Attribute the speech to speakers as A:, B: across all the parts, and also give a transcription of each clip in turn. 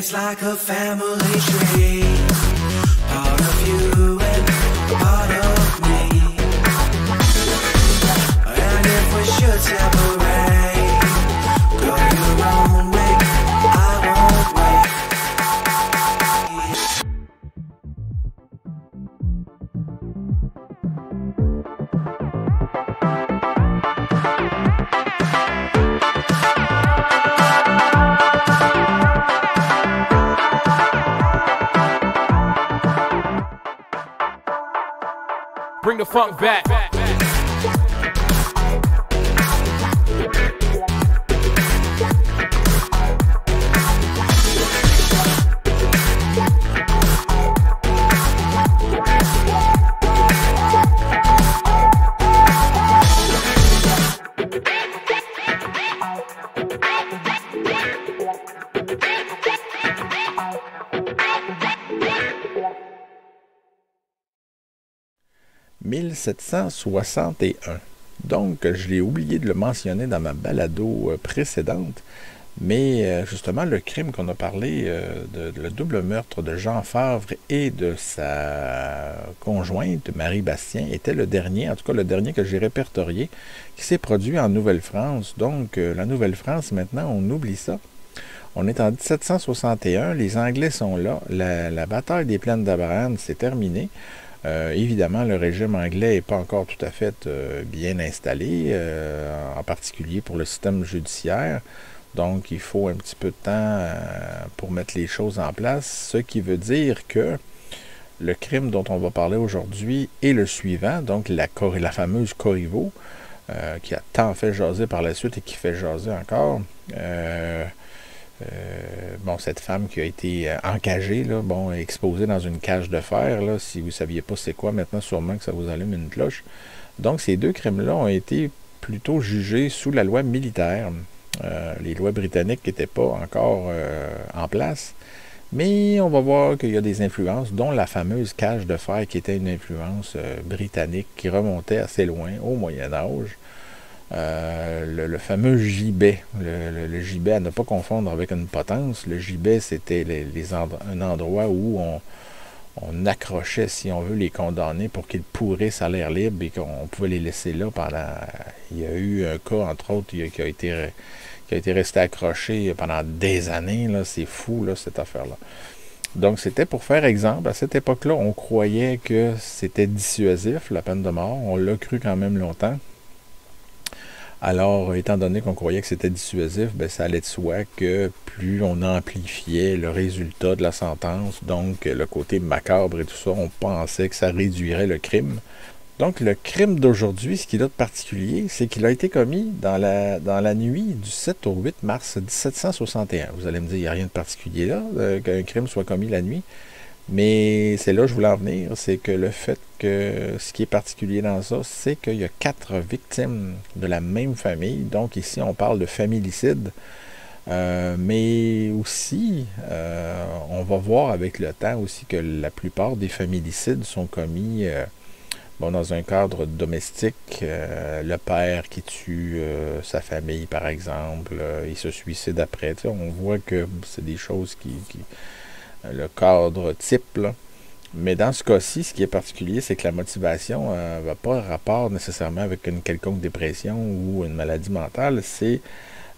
A: It's like a family tree, part of you and part of me. And if we should separate, go your own way, I won't wait.
B: Bring the funk back.
C: 1761. Donc, je l'ai oublié de le mentionner dans ma balado précédente, mais justement, le crime qu'on a parlé, le double meurtre de Jean Favre et de sa conjointe, Marie Bastien, était le dernier, en tout cas le dernier que j'ai répertorié, qui s'est produit en Nouvelle-France. Donc, la Nouvelle-France, maintenant, on oublie ça. On est en 1761, les Anglais sont là, la bataille des plaines d'Abraham, c'est terminé. Évidemment, le régime anglais n'est pas encore tout à fait bien installé, en particulier pour le système judiciaire. Donc, il faut un petit peu de temps pour mettre les choses en place, ce qui veut dire que le crime dont on va parler aujourd'hui est le suivant, donc la fameuse Corriveau, qui a tant fait jaser par la suite et qui fait jaser encore. Bon, cette femme qui a été encagée, là, bon, exposée dans une cage de fer, là, si vous ne saviez pas c'est quoi, maintenant sûrement que ça vous allume une cloche. Donc, ces deux crimes-là ont été plutôt jugés sous la loi militaire. Les lois britanniques n'étaient pas encore en place, mais on va voir qu'il y a des influences, dont la fameuse cage de fer qui était une influence britannique qui remontait assez loin, au Moyen-Âge. Le fameux gibet, le gibet à ne pas confondre avec une potence. Le gibet, c'était un endroit où on accrochait, si on veut, les condamnés pour qu'ils pourrissent à l'air libre et qu'on pouvait les laisser là pendant... Il y a eu un cas, entre autres, qui a été resté accroché pendant des années. C'est fou, là, cette affaire-là. Donc, c'était pour faire exemple. À cette époque-là, on croyait que c'était dissuasif, la peine de mort. On l'a cru quand même longtemps. Alors, étant donné qu'on croyait que c'était dissuasif, ben, ça allait de soi que plus on amplifiait le résultat de la sentence, donc le côté macabre et tout ça, on pensait que ça réduirait le crime. Donc, le crime d'aujourd'hui, ce qu'il a de particulier, c'est qu'il a été commis dans la nuit du 7 au 8 mars 1761. Vous allez me dire, il n'y a rien de particulier là, qu'un crime soit commis la nuit. Mais c'est là que je voulais en venir, c'est que le fait que ce qui est particulier dans ça, c'est qu'il y a 4 victimes de la même famille. Donc ici, on parle de familicide. Mais aussi, on va voir avec le temps aussi que la plupart des familicides sont commis dans un cadre domestique. Le père qui tue sa famille, par exemple, il se suicide après. Tu sais, on voit que c'est des choses qui le cadre type, là. Mais dans ce cas-ci, ce qui est particulier, c'est que la motivation ne va pas rapport nécessairement avec une quelconque dépression ou une maladie mentale. C'est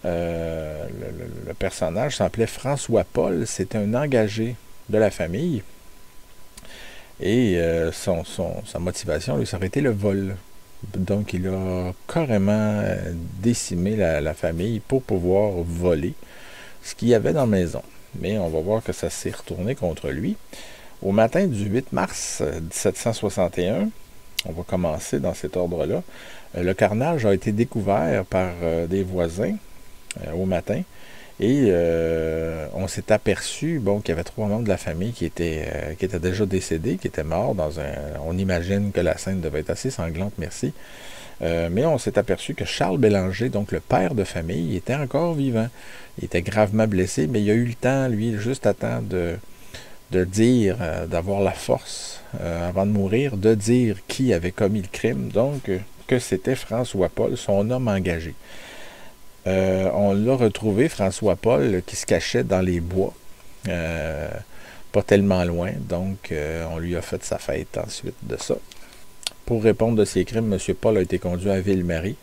C: le personnage s'appelait François Paul, c'est un engagé de la famille. Et sa motivation, lui, ça aurait été le vol. Donc, il a carrément décimé la famille pour pouvoir voler ce qu'il y avait dans la maison. Mais on va voir que ça s'est retourné contre lui. Au matin du 8 mars 1761, on va commencer dans cet ordre-là, le carnage a été découvert par des voisins au matin. Et on s'est aperçu qu'il y avait 3 membres de la famille qui étaient déjà décédés, qui étaient morts dans un... On imagine que la scène devait être assez sanglante, merci. Mais on s'est aperçu que Charles Bélanger, donc le père de famille, était encore vivant. Il était gravement blessé, mais il a eu le temps, lui, juste à temps de dire, d'avoir la force, avant de mourir, de dire qui avait commis le crime. Donc, que c'était François-Paul, son homme engagé. On l'a retrouvé, François-Paul, qui se cachait dans les bois, pas tellement loin, donc on lui a fait sa fête ensuite de ça. Pour répondre de ses crimes, M. Paul a été conduit à Ville-Marie.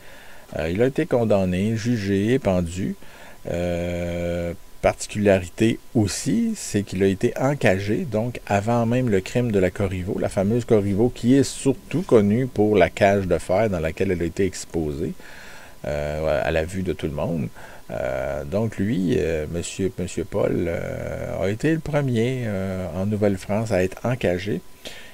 C: Il a été condamné, jugé et pendu. Particularité aussi, c'est qu'il a été encagé, donc avant même le crime de la Corriveau, la fameuse Corriveau qui est surtout connue pour la cage de fer dans laquelle elle a été exposée. À la vue de tout le monde. Donc lui, Monsieur Paul, a été le premier en Nouvelle-France à être encagé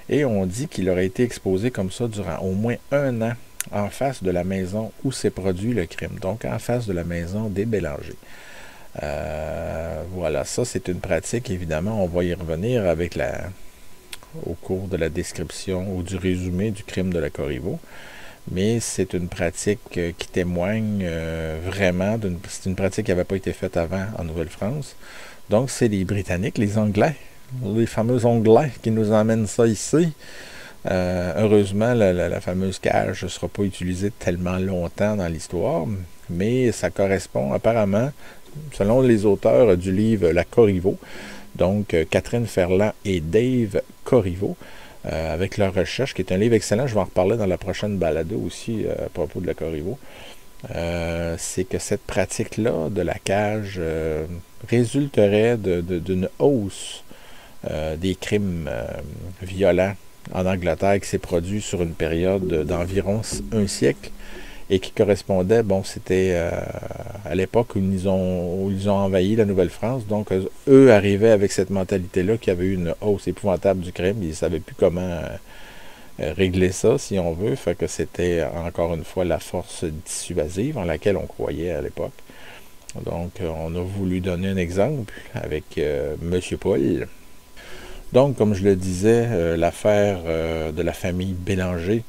C: et on dit qu'il aurait été exposé comme ça durant au moins 1 an en face de la maison où s'est produit le crime, donc en face de la maison des Bélanger. Voilà, ça c'est une pratique, évidemment, on va y revenir avec au cours de la description ou du résumé du crime de la Corriveau. Mais c'est une pratique qui témoigne vraiment c'est une pratique qui n'avait pas été faite avant en Nouvelle-France. Donc, c'est les Britanniques, les Anglais, les fameux Anglais qui nous emmènent ça ici. Heureusement, la fameuse cage ne sera pas utilisée tellement longtemps dans l'histoire, mais ça correspond apparemment, selon les auteurs du livre La Corriveau, donc Catherine Ferland et Dave Corriveau, avec leur recherche, qui est un livre excellent, je vais en reparler dans la prochaine balado aussi à propos de la Corriveau, c'est que cette pratique-là de la cage résulterait d'une hausse des crimes violents en Angleterre qui s'est produit sur une période d'environ 1 siècle et qui correspondait, c'était à l'époque où ils ont envahi la Nouvelle-France. Donc, eux arrivaient avec cette mentalité-là qu'il y avait eu une hausse épouvantable du crime. Ils ne savaient plus comment régler ça, si on veut. Fait que c'était, encore une fois, la force dissuasive en laquelle on croyait à l'époque. Donc, on a voulu donner un exemple avec M. Paul. Donc, comme je le disais, l'affaire de la famille Bélanger,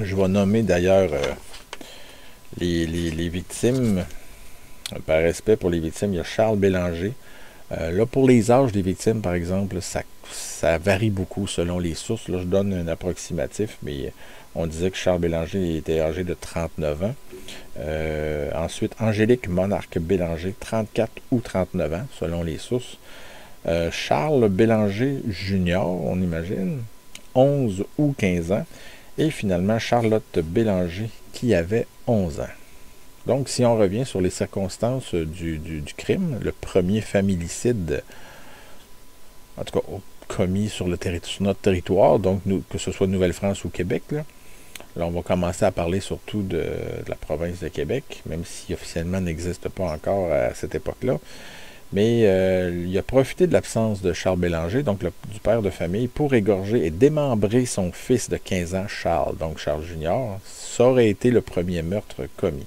C: je vais nommer d'ailleurs les victimes. Par respect pour les victimes, il y a Charles Bélanger. Là, pour les âges des victimes, par exemple, ça varie beaucoup selon les sources. Là, je donne un approximatif, mais on disait que Charles Bélanger était âgé de 39 ans. Ensuite, Angélique Monarque Bélanger, 34 ou 39 ans, selon les sources. Charles Bélanger Junior, on imagine, 11 ou 15 ans. Et finalement, Charlotte Bélanger, qui avait 11 ans. Donc, si on revient sur les circonstances du crime, le premier familicide, en tout cas commis sur notre territoire, donc que ce soit Nouvelle-France ou Québec, là, on va commencer à parler surtout de la province de Québec, même si officiellement n'existe pas encore à cette époque-là. Mais il a profité de l'absence de Charles Bélanger, donc du père de famille, pour égorger et démembrer son fils de 15 ans, Charles, donc Charles Junior. Ça aurait été le premier meurtre commis.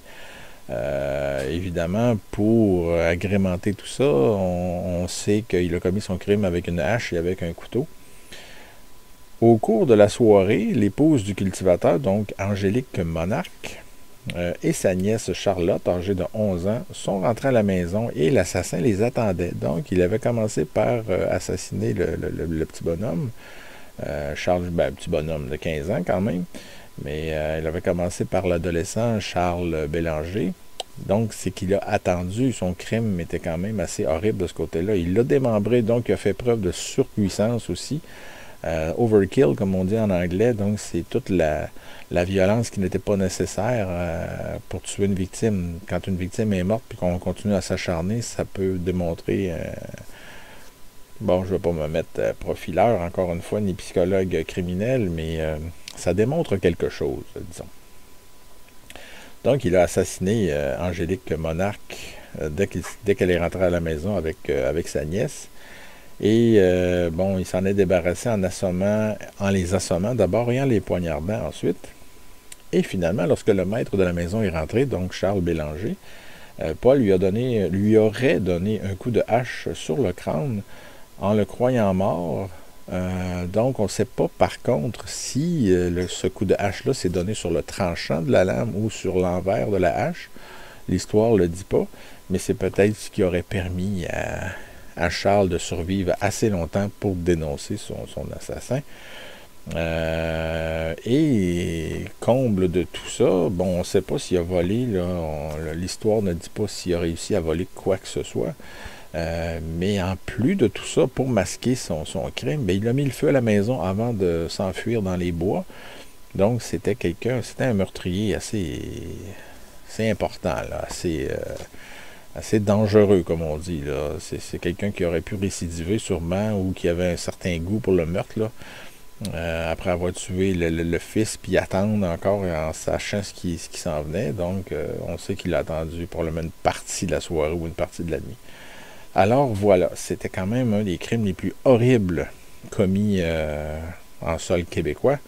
C: Évidemment, pour agrémenter tout ça, on sait qu'il a commis son crime avec une hache et avec un couteau. Au cours de la soirée, l'épouse du cultivateur, donc Angélique Monarque, et sa nièce Charlotte, âgée de 11 ans, sont rentrées à la maison et l'assassin les attendait. Donc, il avait commencé par assassiner le petit bonhomme, Charles, petit bonhomme de 15 ans quand même, mais il avait commencé par l'adolescent Charles Bélanger. Donc, c'est qu'il a attendu. Son crime était quand même assez horrible de ce côté-là. Il l'a démembré, donc il a fait preuve de surpuissance aussi. Overkill, comme on dit en anglais, donc c'est toute la violence qui n'était pas nécessaire pour tuer une victime. Quand une victime est morte et qu'on continue à s'acharner, ça peut démontrer... Bon, je ne vais pas me mettre profileur, encore une fois, ni psychologue criminel, mais ça démontre quelque chose, disons. Donc, il a assassiné Angélique Monarque dès qu'elle est rentrée à la maison avec sa nièce. Et bon, il s'en est débarrassé en les assommant d'abord et en les poignardant ensuite. Et finalement, lorsque le maître de la maison est rentré, donc Charles Bélanger, Paul lui aurait donné un coup de hache sur le crâne en le croyant mort. Donc, on ne sait pas par contre si ce coup de hache-là s'est donné sur le tranchant de la lame ou sur l'envers de la hache. L'histoire ne le dit pas, mais c'est peut-être ce qui aurait permis à Charles de survivre assez longtemps pour dénoncer son assassin. Et comble de tout ça, bon, on ne sait pas s'il a volé, l'histoire ne dit pas s'il a réussi à voler quoi que ce soit. Mais en plus de tout ça, pour masquer son crime, il a mis le feu à la maison avant de s'enfuir dans les bois. Donc c'était un meurtrier assez important, là, assez dangereux, comme on dit. Là. C'est quelqu'un qui aurait pu récidiver sûrement ou qui avait un certain goût pour le meurtre, là. Après avoir tué le fils, puis attendre encore en sachant ce qui s'en venait. Donc, on sait qu'il a attendu probablement une partie de la soirée ou une partie de la nuit. Alors voilà, c'était quand même un des crimes les plus horribles commis en sol québécois.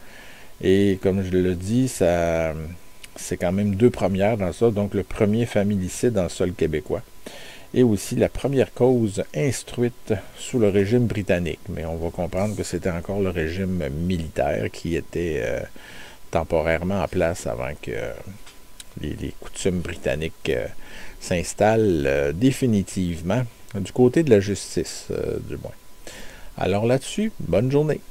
C: Et comme je le dis, c'est quand même 2 premières dans ça. Donc le premier familicide en sol québécois. Et aussi la première cause instruite sous le régime britannique. Mais on va comprendre que c'était encore le régime militaire qui était temporairement en place avant que les coutumes britanniques s'installent définitivement du côté de la justice, du moins. Alors là-dessus, bonne journée.